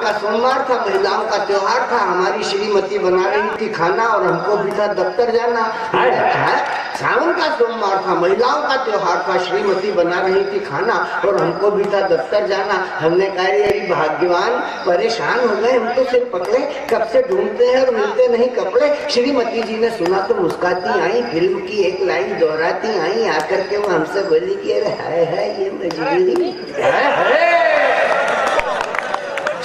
का सोमवार था, महिलाओं का त्योहार था, हमारी श्रीमती बना रही थी खाना और हमको भी था दफ्तर जाना। सावन का सोमवार था, महिलाओं का त्योहार था, श्रीमती बना रही थी खाना और हमको भी था दफ्तर जाना। हमने कहा अरे भाग्यवान, परेशान हो गए, हम तो सिर पकड़े, कब से ढूंढते हैं और मिलते नहीं कपड़े। श्रीमती जी ने सुना तो मुस्कुराती आई, फिल्म की एक लाइन दोहराती आई, आकर के वो हमसे बोली कि अरे हाय हाय ये मजबूरी।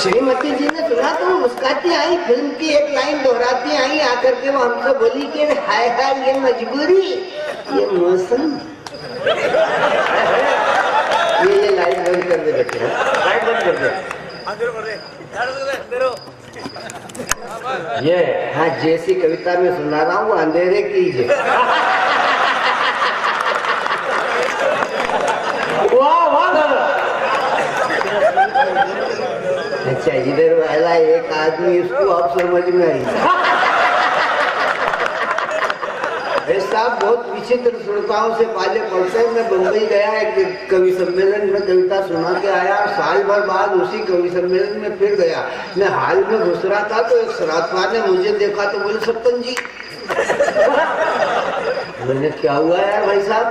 श्रीमती जी ने सुना तो मुस्कुराती आई, फिल्म की एक लाइन दोहराती आई, आकर के वो हमसे बोली कि हाय हाय ये मजबूरी, ये मौसम। ये लाइट बंद कर दे बेटे, लाइट बंद कर दे। ये हाँ जैसी कविता में सुना रहा हूँ वो अंधेरे की है। वाह वाह दादा। अच्छा इधर वाला एक आदमी, इसको आप समझ में आई। साहब बहुत विचित्र श्रोताओं से पाले पड़ते हैं। मैं बम्बई गया एक कवि सम्मेलन में कविता सुना के आया, साल भर बाद उसी कवि सम्मेलन में फिर गया। मैं हाल में घुस रहा था तो एक श्राद्धार ने मुझे देखा तो बोले सत्तन जी। मैंने क्या हुआ यार भाई साहब?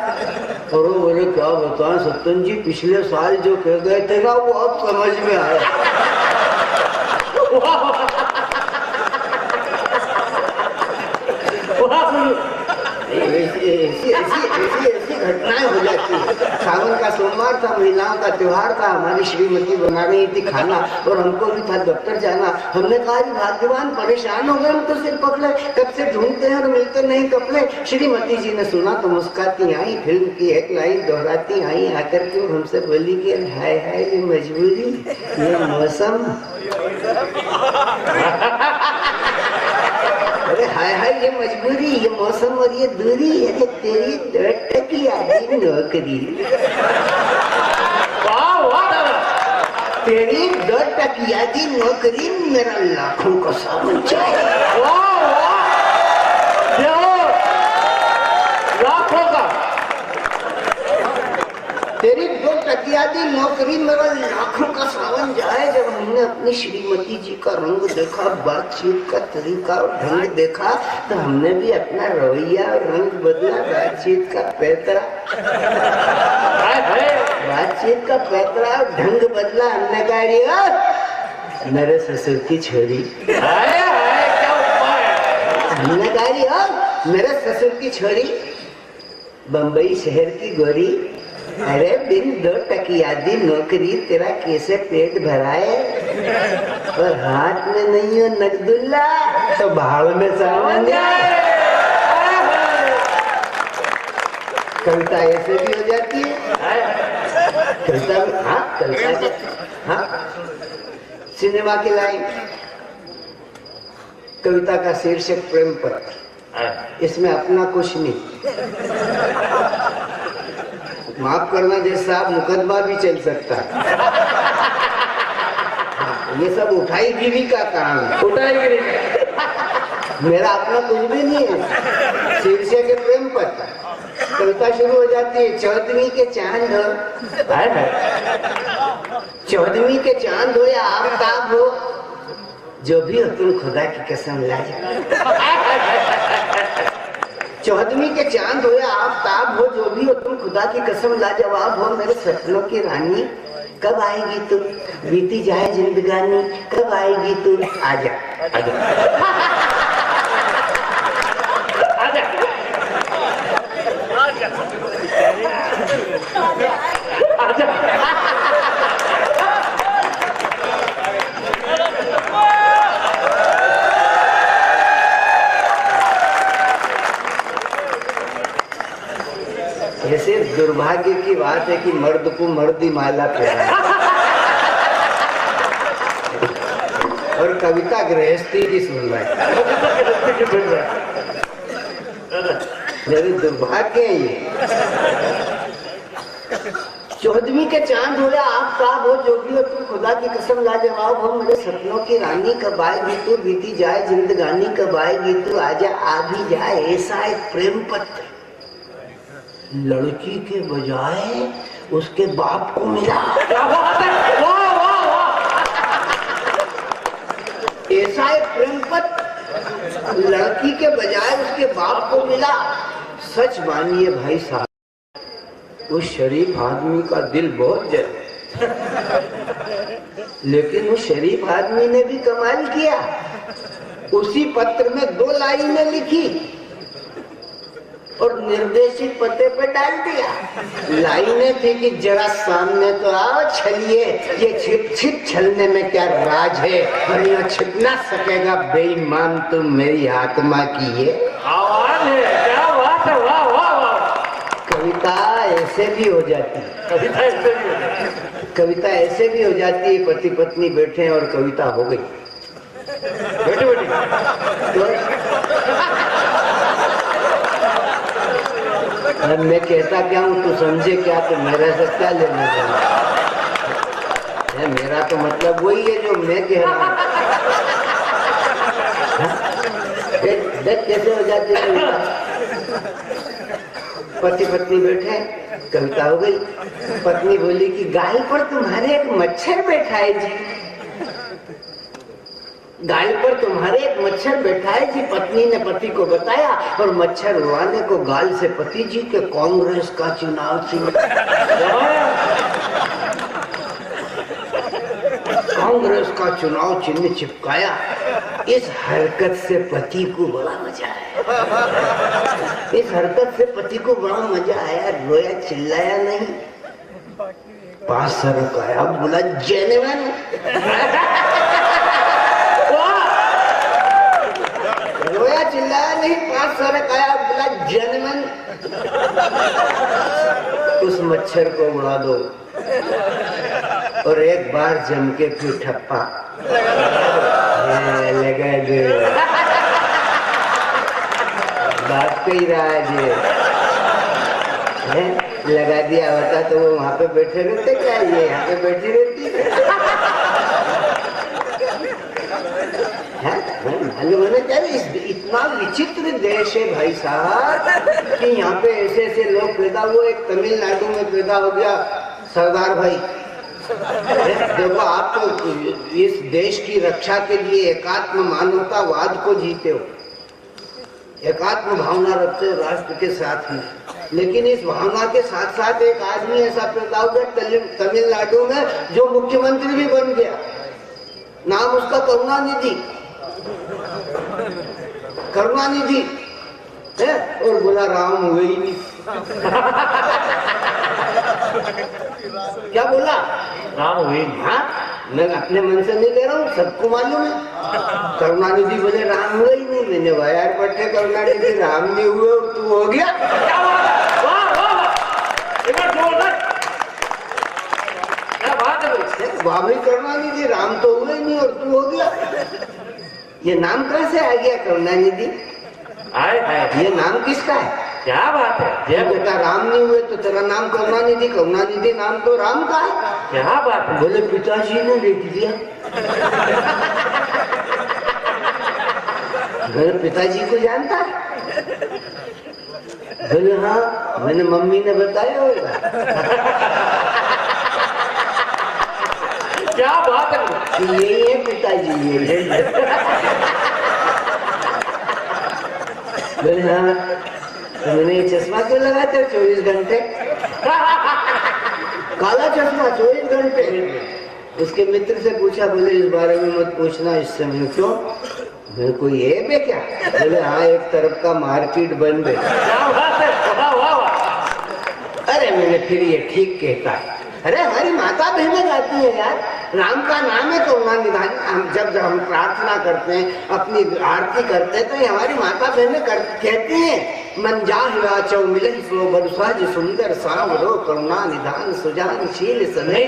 और वो बोले क्या बताएं सत्तन जी, पिछले साल जो कह गए थे ना वो अब समझ में आया। ऐसी घटनाएं हो जाती है। सावन का सोमवार था, महिलाओं का त्योहार था, हमारी श्रीमती बना रही थी खाना और हमको भी था दफ्तर जाना। हमने कहा भाग्यवान, परेशान हो गए, हम तो सिर पकड़े, कब से ढूंढते हैं और मिलते नहीं कपड़े। श्रीमती जी ने सुना तो मुस्कुराती आई, फिल्म की एक लाइन दोहराती आई, आकर के हमसे बोली कि हाय हाय ये मजबूरी, ये मौसम। अरे हाय हाय ये मजबूरी, ये मौसम और ये दूरी, अरे तेरी 2 टकी आधी नौकरी। वाह वाह दादा। तेरी 2 टकी आधी नौकरी, मेरा लाखों का सावन चाहिए। वाह वाह, लाखों का। तेरी 2 टकिया दी नौकरी, मेरा लाखों का सावन जाए। जब हमने अपनी श्रीमती जी का रंग देखा, बातचीत का तरीका और ढंग देखा, तो हमने भी अपना रवैया और रंग बदला, बातचीत का पैतरा, बातचीत का पैतरा और ढंग बदला। हमने कहा मेरे ससुर की छोरी, हमने कहा मेरे ससुर की छोरी, बम्बई शहर की गोरी, अरे बिन 2 टकिया दी नौकरी, तेरा कैसे पेट भराए, और हाथ में नहीं हो नकदुल्ला तो भाव में सावन जाए। कविता ऐसे भी हो जाती है, कविता में हाँ कविता, हाँ सिनेमा की लाइन, कविता का शीर्षक प्रेम पत्र, इसमें अपना कुछ नहीं। माफ करना जैसे साहब, मुकदमा भी चल सकता है। ये सब उठाई गिरी का काम है, उठाई गिरी। मेरा अपना कुछ भी नहीं है। शीर्षक के प्रेम पत्र, कविता शुरू हो जाती है, 14वीं के चांद हो, 14वीं के चांद हो या आफ्ताब हो, जो भी हो तुम खुदा की कसम ला जाओ। 14वीं के चांद हो या आफ्ताब हो, जो भी हो तुम खुदा की कसम लाजवाब हो, मेरे सपनों की रानी, कब आएगी तू, बीती जाए जिंदगानी, कब आएगी तू, आजा आजा आजा आजा। ऐसे दुर्भाग्य की बात है कि मर्द को मर्दी माला पहना और कविता गृहस्थी की सुन रहा है। मेरे दुर्भाग्य है ये। 14वीं के चांद हो या आफ्ताब हो, जो भी हो तुम खुदा की कसम लाजवाब हो, मेरे सपनों की रानी, कब आएगी तू, बीती जाए जिंदगानी, कब आएगी तू, आजा आ भी जाए। ऐसा एक प्रेम पत्र लड़की के बजाय उसके बाप को मिला। प्रेम पत्र लड़की के बजाय उसके बाप को मिला। सच मानिए भाई साहब, उस शरीफ आदमी का दिल बहुत जला, लेकिन उस शरीफ आदमी ने भी कमाल किया। उसी पत्र में 2 लाइनें लिखी और निर्देशित पते पे डाल दिया। लाइनें थी कि जरा सामने तो आओ, छलिए, ये छिप छिप छलने में क्या राज है, और यहाँ छिप ना सकेगा बेईमान तुम मेरी आत्मा की ये आवाज है। क्या बात है, वाह वाह वाह। कविता ऐसे भी हो जाती है, कविता ऐसे भी हो जाती है। कविता ऐसे भी हो जाती है, पति पत्नी बैठे और कविता हो गई बैठे बैठे तो अब मैं कहता क्या हूँ, तू समझे क्या, तो मेरे से क्या लेने देना है। मेरा तो मतलब वही है जो मैं कह रहा हूँ। देख कैसे हो जाती है कविता। पति पत्नी बैठे, कविता हो गई। पत्नी बोली कि गाल पर तुम्हारे एक मच्छर बैठा है जी, गाल पर तुम्हारे एक मच्छर बैठा है जी। पत्नी ने पति को बताया और मच्छर उड़ाने को गाल से पति जी के कांग्रेस का चुनाव चिन्ह, कांग्रेस का चुनाव चिन्ह चिपकाया। इस हरकत से पति को बड़ा मजा आया, इस हरकत से पति को बड़ा मजा आया। रोया चिल्लाया नहीं, 500 रुपया बोला जेन्युइन। रोया चिल्लाया नहीं, 500 रुपया बोला जेन्युइन। उस मच्छर को उड़ा दो और एक बार जम के फिर ठप्पा लगा दे। बात कही रहा है लगा दिया होता तो वो वहां पे बैठे रहते क्या, ये यहाँ पे बैठी रहती है। मालूम है क्या, इतना विचित्र देश है भाई साहब कि यहाँ पे ऐसे ऐसे लोग पैदा हुए। एक तमिलनाडु में पैदा हो गया सरदार भाई। देखो आप तो इस देश की रक्षा के लिए एकात्म मानवतावाद को जीते हो, एकात्म भावना रखते हो राष्ट्र के साथ में, लेकिन इस भावना के साथ साथ एक आदमी ऐसा पैदा हो गया तमिलनाडु में जो मुख्यमंत्री भी बन गया। नाम उसका करुणानिधि, करुणानिधि है। और बोला राम हुए ही नहीं। क्या बोला, राम हुए। हाँ, मैं अपने मन से नहीं ले रहा हूँ, सबको मालूम है। करुणानिधि बोले राम हुए ही नहीं। मैंने भाई यार पट्टे करुणानिधि राम नहीं हुए और तू हो गया। भाभी करुणानिधि राम तो हुए ही नहीं और तू हो गया। ये नाम कहाँ से आ गया करुणानिधि? ये नाम किसका है? क्या बात है, जब बेटा राम नहीं हुए तो तेरा नाम करुणानिधि, करुणानिधि नाम तो राम का है। क्या बात है। बोले पिताजी ने लिख दिया। मेरे पिताजी को जानता है? बोले हाँ, मैंने मम्मी ने बताया होगा। क्या बात है, यही है पिताजी, ये बोले हाँ। तो मैंने ये चश्मा क्यों लगाते हो 24 घंटे? काला चश्मा 24 घंटे। उसके मित्र से पूछा, बोले इस बारे में मत पूछना इस समय। क्यों? मेरे को ये पे क्या? बोले हाँ, एक तरफ का मार्केट बंद है। अरे मैंने फिर ये ठीक कहता है। अरे हमारी माता बहनें गाती है यार, राम का नाम है करुणानिधि। हम जब हम प्रार्थना करते हैं, अपनी आरती करते हैं, तो ये हमारी माता बहनें कहती हैं मन जाहिरा चौ मिले सो बरसाज सुंदर सांवरो करुणा निधान सुजान शील सने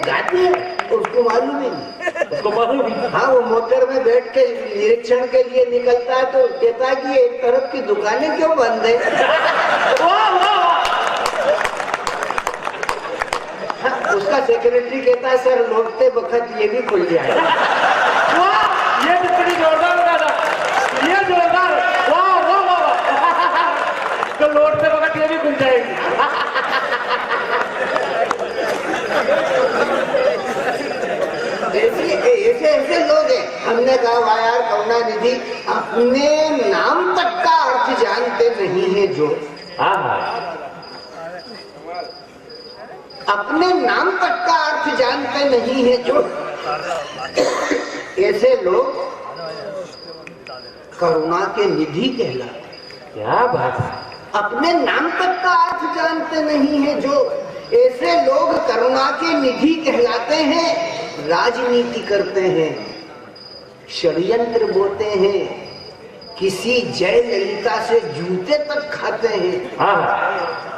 गाती है। उसको मालूम ही नहीं, उसको मालूम ही। हाँ, वो मोटर में बैठ के निरीक्षण के लिए निकलता है तो कहता है कि एक तरफ की दुकानें क्यों बंद है। उसका सेक्रेटरी कहता है सर लौटते वक्त ये भी खुल जाए। ये तो बड़ी जोरदार बता था, ये जोरदार। वाह वाह वाह। तो लौटते वक्त ये भी खुल जाएगी। ऐसे निधि, अपने नाम तक का अर्थ जानते नहीं है जो, अपने नाम तक का अर्थ जानते नहीं है जो, ऐसे लोग करुणा के निधि कहलाते। क्या बात है। अपने नाम तक का अर्थ जानते नहीं है जो, ऐसे लोग करुणा के निधि कहलाते हैं। राजनीति करते हैं, षड्यंत्र बोते हैं, किसी जयललिता से जूते तक खाते हैं।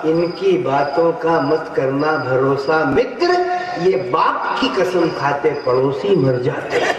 इनकी बातों का मत करना भरोसा मित्र, ये बाप की कसम खाते पड़ोसी मर जाते हैं।